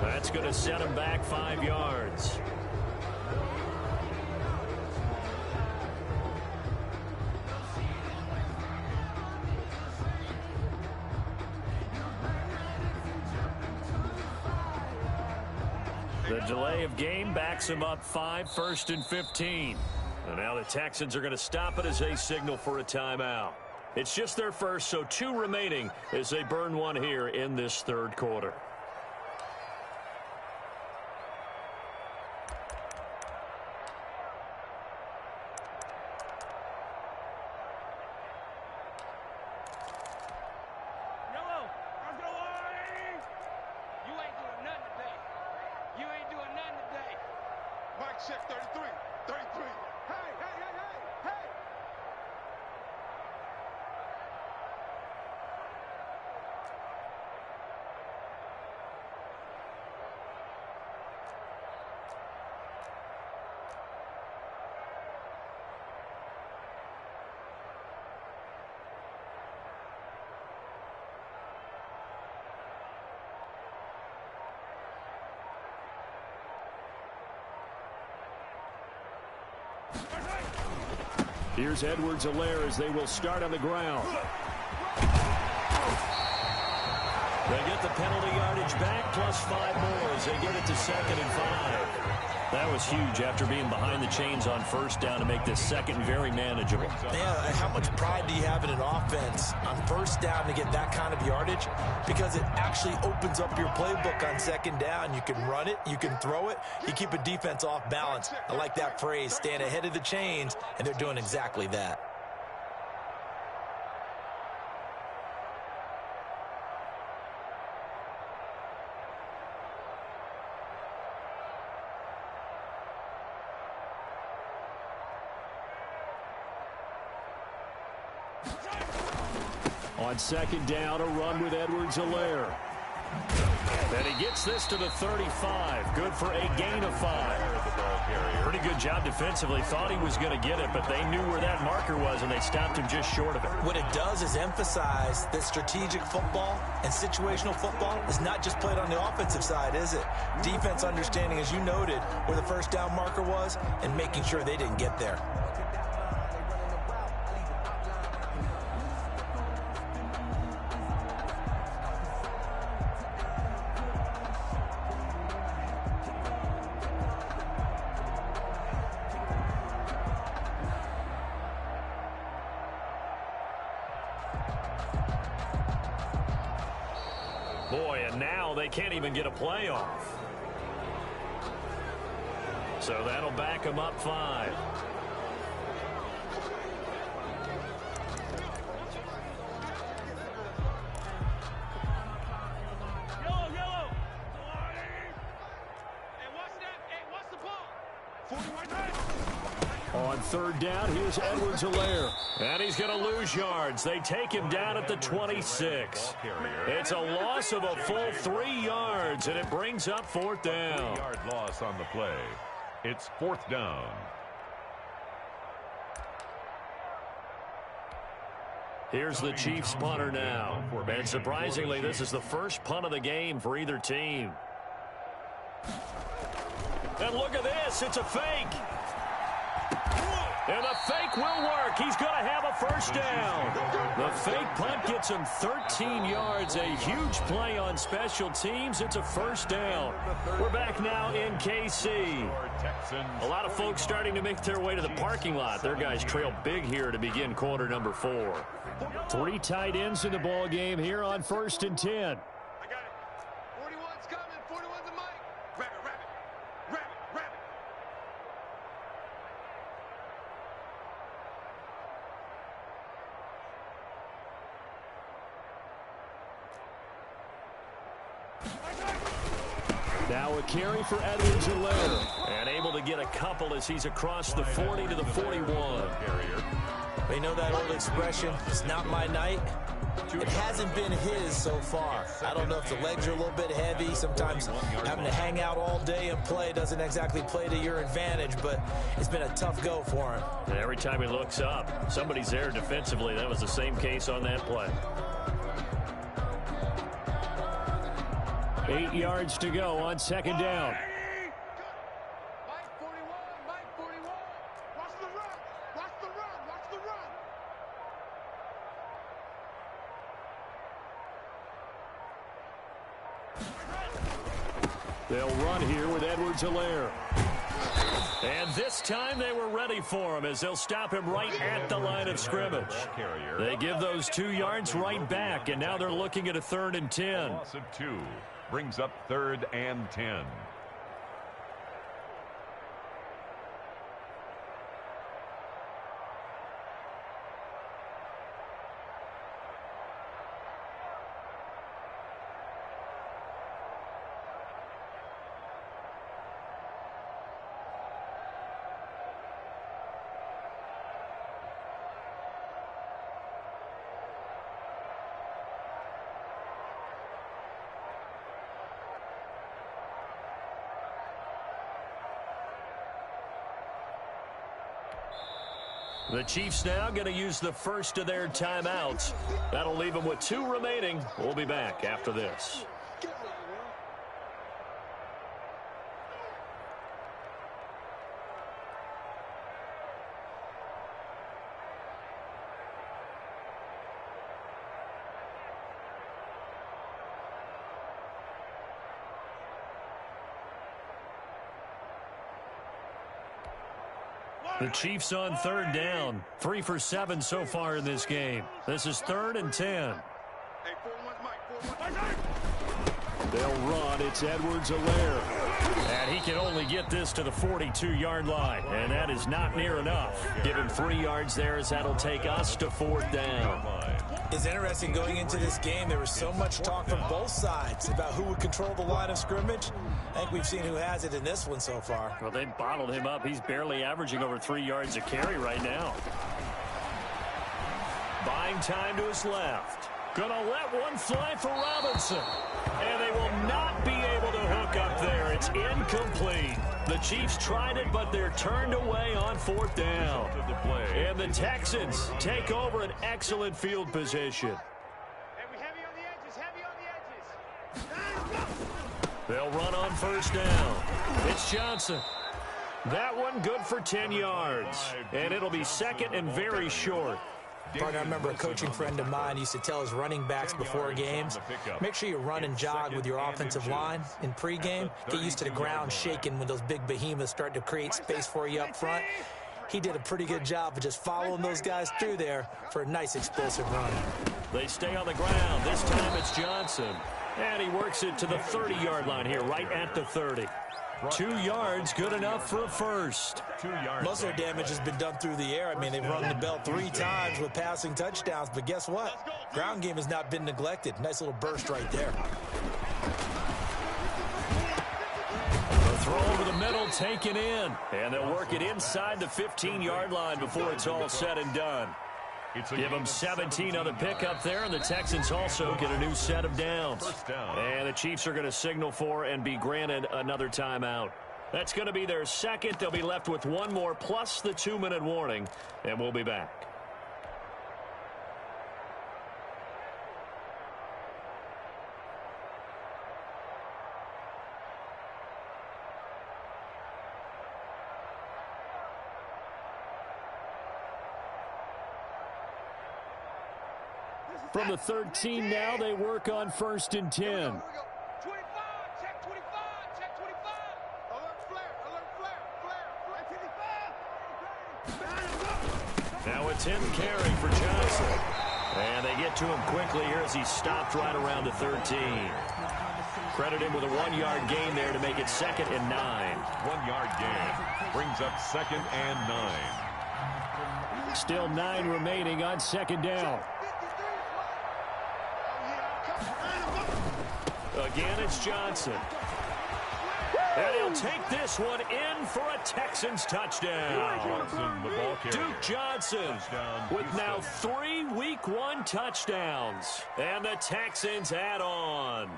That's going to set him back 5 yards. The delay of game backs him up 5, 1st and 15. And now the Texans are going to stop it as they signal for a timeout. It's just their first, so 2 remaining as they burn one here in this 3rd quarter. Check 33. 33. Hey, hey, hey, hey, hey. Here's Edwards-Helaire as they will start on the ground. They get the penalty yardage back, plus 5 more as they get it to 2nd and 5. That was huge after being behind the chains on 1st down to make this 2nd very manageable. Yeah, how much pride do you have in an offense on 1st down to get that kind of yardage? Because it actually opens up your playbook on 2nd down. You can run it, you can throw it, you keep a defense off balance. I like that phrase, stand ahead of the chains, and they're doing exactly that. On 2nd down, a run with Edwards-Helaire. And he gets this to the 35. Good for a gain of 5. Pretty good job defensively. Thought he was going to get it, but they knew where that marker was, and they stopped him just short of it. What it does is emphasize that strategic football and situational football is not just played on the offensive side, is it? Defense understanding, as you noted, where the 1st down marker was and making sure they didn't get there. Boy, and now they can't even get a playoff. So that'll back them up 5. Yellow. Hey, what's that? Hey, what's the ball? 41 right. On 3rd down, here's Edwards-Helaire. And he's going to lose yards. They take him down at the 26. It's a loss of a full 3 yards, and it brings up 4th down. 3-yard loss on the play. It's 4th down. Here's the Chiefs punter now. And surprisingly, this is the first punt of the game for either team. And look at this. It's a fake. And the fake will work. He's going to have a 1st down. The fake punt gets him 13 yards. A huge play on special teams. It's a 1st down. We're back now in KC. A lot of folks starting to make their way to the parking lot. Their guys trail big here to begin quarter number 4. 3 tight ends in the ball game here on 1st and 10. I got it. 41's coming. 41's the mic. Grab it. Now a carry for Edwards-Helaire. And able to get a couple as he's across the 40 to the 41. We know that old expression, it's not my night. It hasn't been his so far. I don't know if the legs are a little bit heavy. Sometimes having to hang out all day and play doesn't exactly play to your advantage, but it's been a tough go for him. And every time he looks up, somebody's there defensively. That was the same case on that play. 8 yards to go on second down. Mike 41, Mike 41. Watch the run, watch the run, watch the run. They'll run here with Edwards-Helaire. And this time they were ready for him as they'll stop him right at the line of scrimmage. They give those 2 yards right back, and now they're looking at a 3rd and 10. Loss of 2 brings up 3rd and 10. The Chiefs now going to use the first of their timeouts. That'll leave them with 2 remaining. We'll be back after this. The Chiefs on 3rd down. 3 for 7 so far in this game. This is 3rd and 10. Hey, 4-1's Mike, 4-1. They'll run. It's Edwards-Helaire. And he can only get this to the 42-yard line. And that is not near enough. Give him 3 yards there as that'll take us to 4th down. It's interesting going into this game. There was so much talk from both sides about who would control the line of scrimmage. I think we've seen who has it in this one so far. Well, they bottled him up. He's barely averaging over 3 yards a carry right now. Buying time to his left. Gonna let one fly for Robinson. And they will not be able to hook up there. It's incomplete. The Chiefs tried it, but they're turned away on 4th down. And the Texans take over an excellent field position. Hey, we heavy on the edges, heavy on the edges. They'll run on 1st down. It's Johnson. That one good for 10 yards. And it'll be 2nd and very short. Partner, I remember a coaching friend of mine used to tell his running backs before games, make sure you run and jog with your offensive line in pregame. Get used to the ground shaking when those big behemoths start to create space for you up front. He did a pretty good job of just following those guys through there for a nice explosive run. They stay on the ground. This time it's Johnson. And he works it to the 30-yard line here, right at the 30. 2 yards, good enough for a first. 2 yards. Most of their damage has been done through the air. I mean, they've rung the bell 3 times with passing touchdowns, but guess what? Ground game has not been neglected. Nice little burst right there. The throw over the middle taken in, and they'll work it inside the 15-yard line before it's all said and done. Give them 17 on the pickup there, and the Texans also get a new set of downs. And the Chiefs are going to signal for and be granted another timeout. That's going to be their 2nd. They'll be left with 1 more plus the 2-minute warning, and we'll be back. From the 13 now, they work on 1st and 10. 25, check 25, check 25. Alert flare, flare, flare. Now a 10th carry for Johnson. And they get to him quickly here as he stopped right around the 13. Credit him with a 1-yard gain there to make it 2nd and 9. 1-yard gain brings up 2nd and 9. Still 9 remaining on 2nd down. Again, it's Johnson. And he'll take this one in for a Texans touchdown. Duke Johnson with now 3 Week 1 touchdowns. And the Texans add on.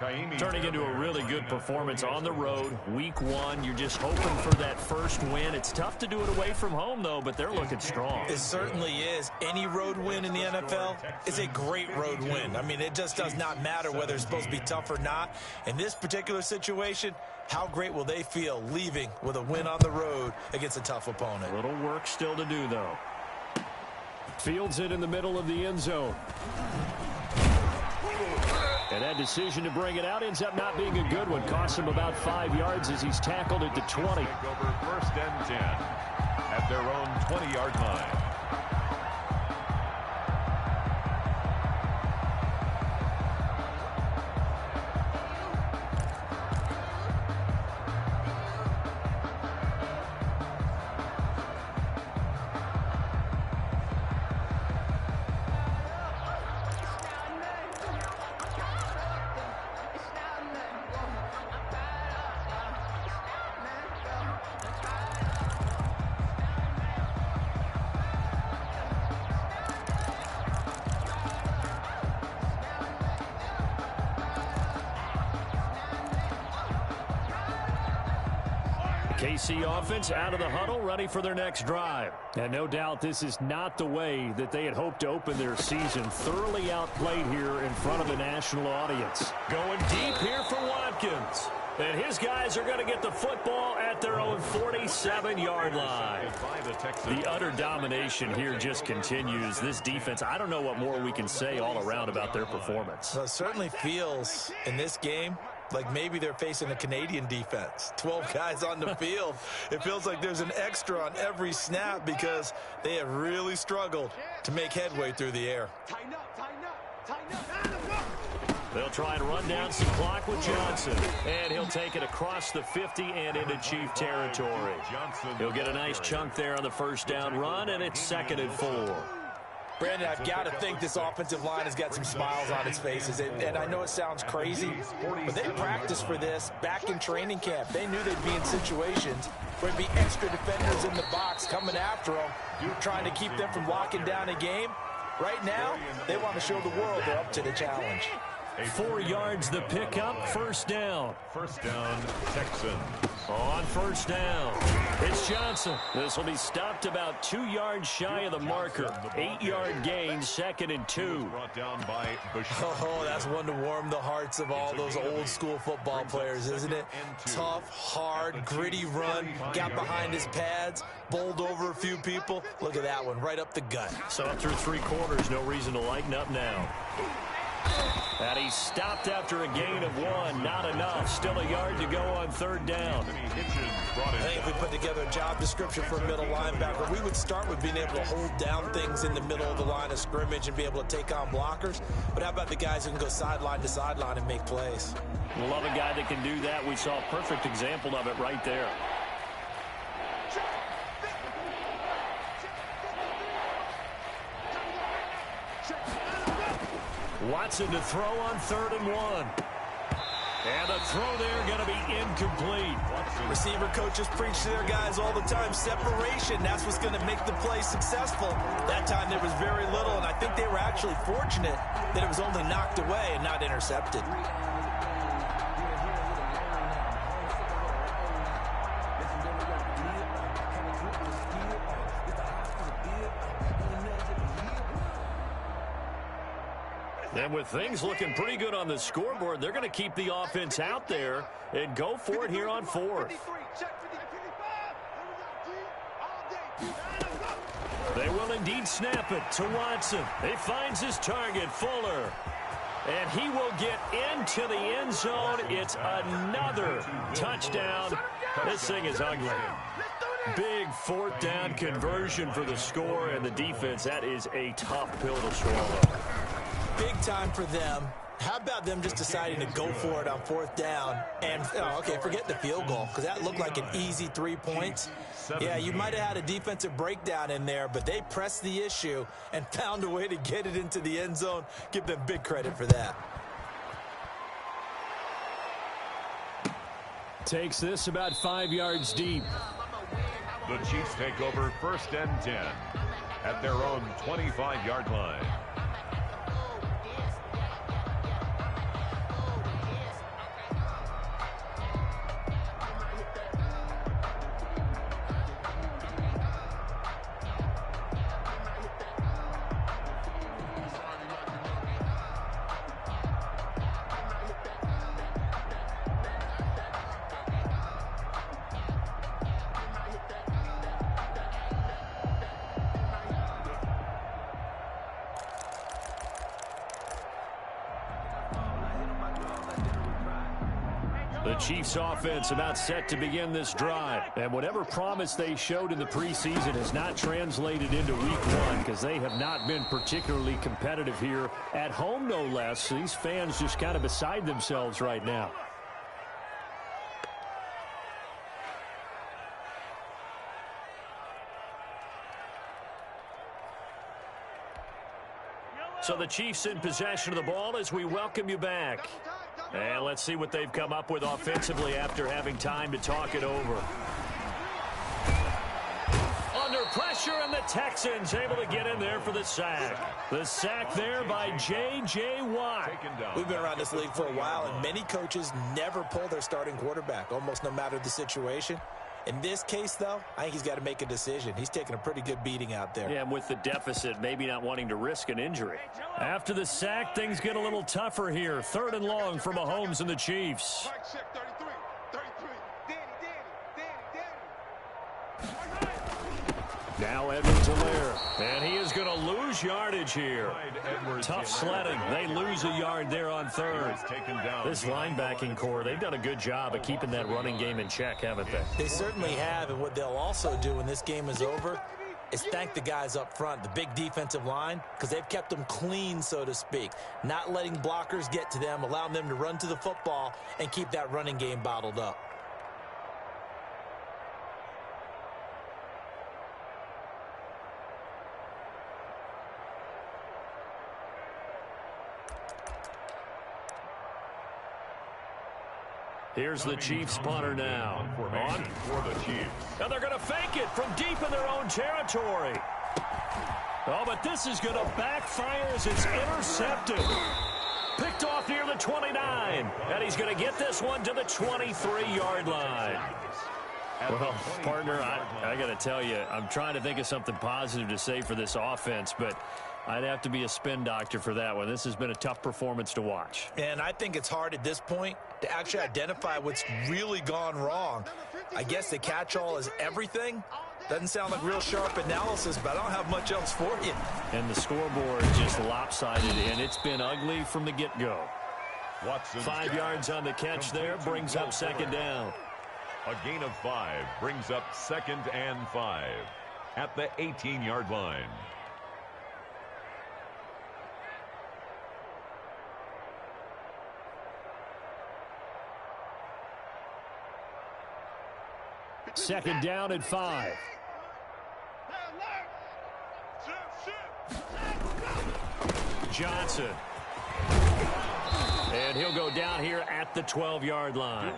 Turning into a really good performance on the road. Week 1, you're just hoping for that first win. It's tough to do it away from home, though, but they're looking strong. It certainly is. Any road win in the NFL is a great road win. I mean, it just does not matter whether it's supposed to be tough or not. In this particular situation, how great will they feel leaving with a win on the road against a tough opponent? A little work still to do, though. Fields it in the middle of the end zone. And that decision to bring it out ends up not being a good one. Costs him about 5 yards as he's tackled at the 20. Over first and 10 at their own 20-yard line. KC offense out of the huddle, ready for their next drive. And no doubt this is not the way that they had hoped to open their season. Thoroughly outplayed here in front of a national audience. Going deep here for Watkins. And his guys are going to get the football at their own 47-yard line. The utter domination here just continues. This defense, I don't know what more we can say all around about their performance. Well, it certainly feels in this game like maybe they're facing a Canadian defense. 12 guys on the field. It feels like there's an extra on every snap because they have really struggled to make headway through the air. Tighten up, tighten up, tighten up. They'll try and run down some clock with Johnson. And he'll take it across the 50 and into Chief territory. He'll get a nice chunk there on the first down run, and it's 2nd and 4. Brandon, I've got to think this offensive line has got some smiles on its faces. And I know it sounds crazy, but they practiced for this back in training camp. They knew they'd be in situations where there'd be extra defenders in the box coming after them, trying to keep them from locking down a game. Right now, they want to show the world they're up to the challenge. 4 yards the pickup, first down. First down, Texans. On first down, it's Johnson. This will be stopped about 2 yards shy of the marker. 8-yard gain, 2nd and 2. Brought down by Oh, that's one to warm the hearts of all those old school football players, isn't it? Tough, hard, gritty run, got behind his pads, bowled over a few people. Look at that one, right up the gut. So up through 3 quarters, no reason to lighten up now. And he stopped after a gain of 1. Not enough. Still a yard to go on third down. I think if we put together a job description for a middle linebacker, we would start with being able to hold down things in the middle of the line of scrimmage and be able to take on blockers. But how about the guys who can go sideline to sideline and make plays? Love a guy that can do that. We saw a perfect example of it right there. Watson to throw on 3rd and 1. And the throw there going to be incomplete. Receiver coaches preach to their guys all the time. Separation, that's what's going to make the play successful. That time there was very little, and I think they were actually fortunate that it was only knocked away and not intercepted. And with things looking pretty good on the scoreboard, they're going to keep the offense out there and go for it here on 4th. They will indeed snap it to Watson. He finds his target, Fuller. And he will get into the end zone. It's another touchdown. This thing is ugly. Big 4th down conversion for the score, and the defense, that is a tough pill to swallow. Big time for them. How about them just deciding to go for it on 4th down? And, okay, forget the field goal, because that looked like an easy 3 points. Yeah, you might have had a defensive breakdown in there, but they pressed the issue and found a way to get it into the end zone. Give them big credit for that. Takes this about 5 yards deep. The Chiefs take over 1st and 10 at their own 25-yard line. The Chiefs offense about set to begin this drive. And whatever promise they showed in the preseason has not translated into week one because they have not been particularly competitive here at home, no less. These fans just kind of beside themselves right now. So the Chiefs in possession of the ball as we welcome you back. And let's see what they've come up with offensively after having time to talk it over. Under pressure, and the Texans able to get in there for the sack. The sack there by J.J. Watt. We've been around this league for a while, and many coaches never pull their starting quarterback, almost no matter the situation. In this case, though, I think he's got to make a decision. He's taking a pretty good beating out there. Yeah, and with the deficit, maybe not wanting to risk an injury. After the sack, things get a little tougher here. 3rd and long for Mahomes and the Chiefs. Now Edwards-Helaire, and he is going to lose yardage here. Tough sledding. They lose a yard there on 3rd. This linebacking core, they've done a good job of keeping that running game in check, haven't they? They certainly have, and what they'll also do when this game is over is thank the guys up front, the big defensive line, because they've kept them clean, so to speak. Not letting blockers get to them, allowing them to run to the football and keep that running game bottled up. Here's the Chiefs punter now. On for the Chiefs. And they're going to fake it from deep in their own territory. Oh, but this is going to backfire as it's intercepted. Picked off near the 29. And he's going to get this one to the 23-yard line. Well, partner, I got to tell you, I'm trying to think of something positive to say for this offense, but I'd have to be a spin doctor for that one. This has been a tough performance to watch. And I think it's hard at this point to actually identify what's really gone wrong. I guess the catch-all is everything. Doesn't sound like real sharp analysis, but I don't have much else for you. And the scoreboard just lopsided, and it's been ugly from the get-go. 5 yards on the catch there, brings up 2nd down. A gain of 5 brings up 2nd and 5 at the 18-yard line. Second down at 5. Johnson. And he'll go down here at the 12-yard line.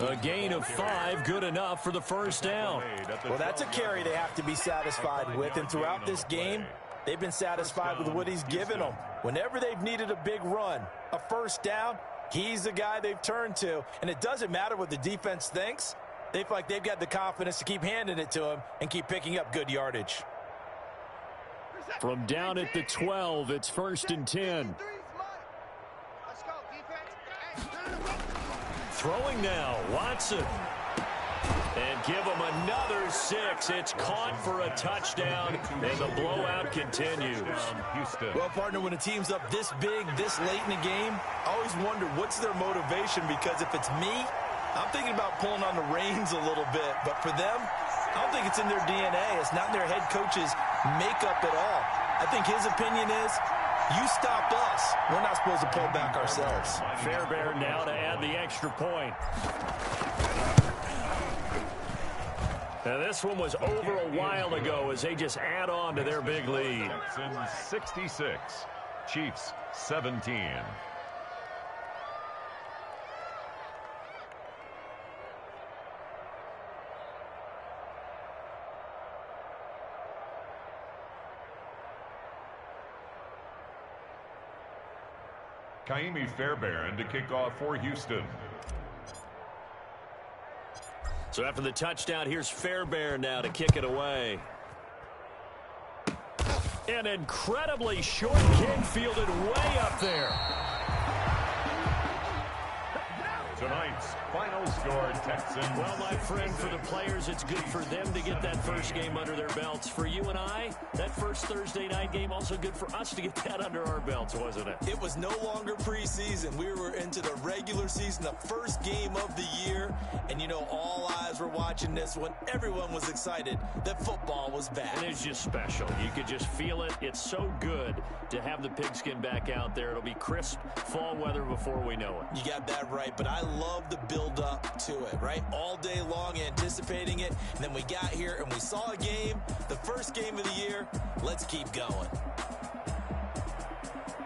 A gain of 5, good enough for the 1st down. Well, that's a carry they have to be satisfied with. And throughout this game, they've been satisfied with what he's given them. Whenever they've needed a big run, a 1st down, he's the guy they've turned to. And it doesn't matter what the defense thinks. They feel like they've got the confidence to keep handing it to him and keep picking up good yardage. From down at the 12, it's 1st and 10. Throwing now, Watson. And give him another 6. It's caught for a touchdown, and the blowout continues. Well, partner, when a team's up this big, this late in the game, I always wonder what's their motivation, because if it's me, I'm thinking about pulling on the reins a little bit. But for them, I don't think it's in their DNA. It's not in their head coach's makeup at all. I think his opinion is, you stop us. We're not supposed to pull back ourselves. Fairbairn now to add the extra point. Now this one was over a while ago as they just add on to their big lead. 66, Chiefs 17. Kaimi Fairbairn to kick off for Houston. So after the touchdown, here's Fairbairn now to kick it away. An incredibly short kick fielded way up there. tonight's final score, Texans. Well, my friend, for the players, it's good for them to get that first game under their belts. For you and I, that first Thursday night game, also good for us to get that under our belts, wasn't it? It was no longer preseason. We were into the regular season, the first game of the year. And, you know, all eyes were watching this one. Everyone was excited that football was back. And it's just special. You could just feel it. It's so good to have the pigskin back out there. It'll be crisp fall weather before we know it. You got that right, but I love the build-up to it, right? All day long anticipating it, and then we got here and we saw a game, the first game of the year. Let's keep going.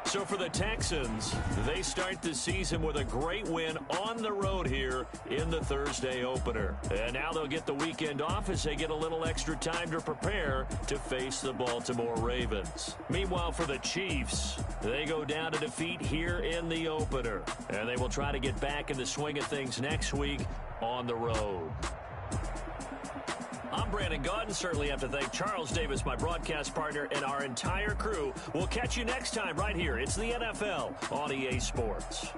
So for the Texans, they start the season with a great win on the road here in the Thursday opener. And now they'll get the weekend off as they get a little extra time to prepare to face the Baltimore Ravens. Meanwhile, for the Chiefs, they go down to defeat here in the opener. And they will try to get back in the swing of things next week on the road. I'm Brandon Gaudin. Certainly have to thank Charles Davis, my broadcast partner, and our entire crew. We'll catch you next time right here. It's the NFL on EA Sports.